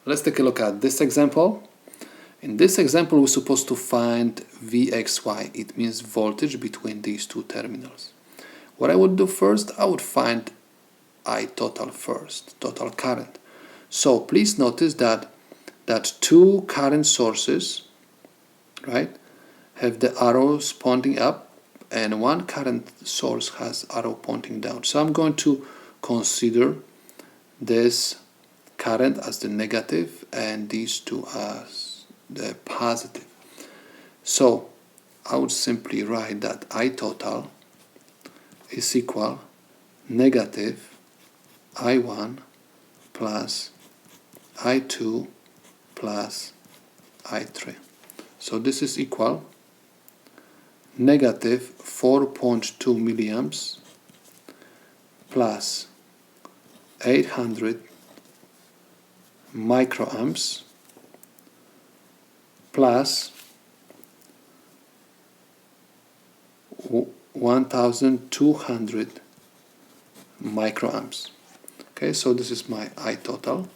Let's take a look at this example. In this example, we're supposed to find Vxy. It means voltage between these two terminals. What I would do first, I would find I total first, total current. So please notice that two current sources, right, have the arrows pointing up, and one current source has arrow pointing down. So I'm going to consider this current as the negative and these two as the positive. So I would simply write that I total is equal negative I1 plus I2 plus I3. So this is equal negative 4.2 milliamps plus 800 microamps plus 1200 microamps. Okay, so this is my I total,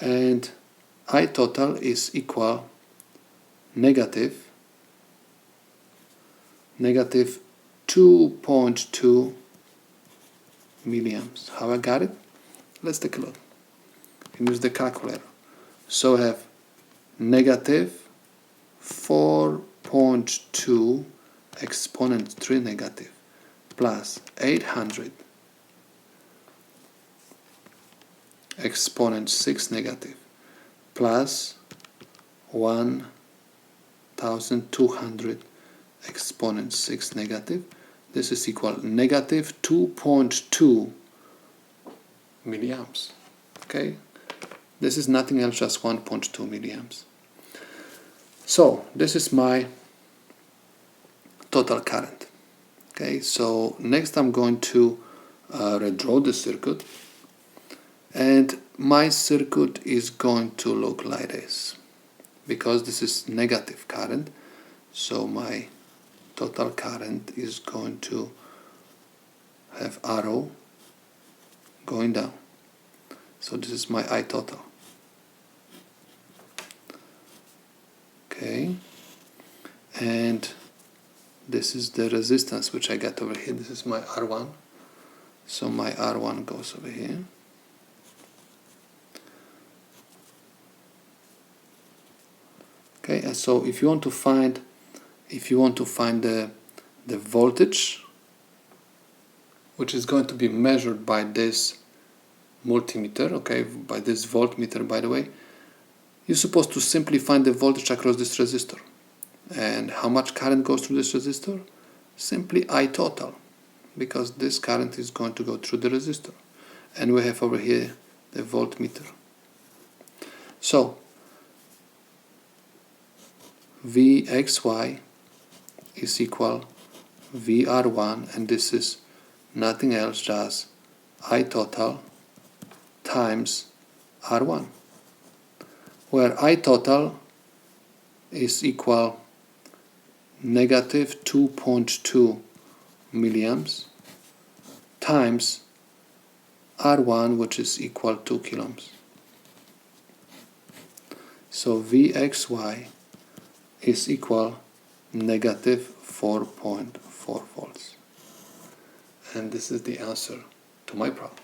and I total is equal negative 2.2 milliamps. How I got it? Let's take a look. You can use the calculator. So I have negative 4.2 exponent 3 negative plus 800 exponent 6 negative plus 1200 exponent 6 negative. This is equal negative 2.2 milliamps. Okay, this is nothing else, just 1.2 milliamps. So this is my total current. Okay, so next I'm going to redraw the circuit, and my circuit is going to look like this. Because this is negative current, so my total current is going to have arrow going down. So this is my I total. Okay, and this is the resistance which I got over here. This is my R1. So my R1 goes over here. Okay, and so if you want to find the voltage, which is going to be measured by this multimeter, okay, by this voltmeter, by the way, you're supposed to simply find the voltage across this resistor. And how much current goes through this resistor? Simply I total, because this current is going to go through the resistor. And we have over here the voltmeter. So Vxy is equal VR1, and this is nothing else, just I total times R1, where I total is equal negative 2.2 milliamps times R1, which is equal to kiloohms. So Vxy is equal negative 4.4 volts. And this is the answer to my problem.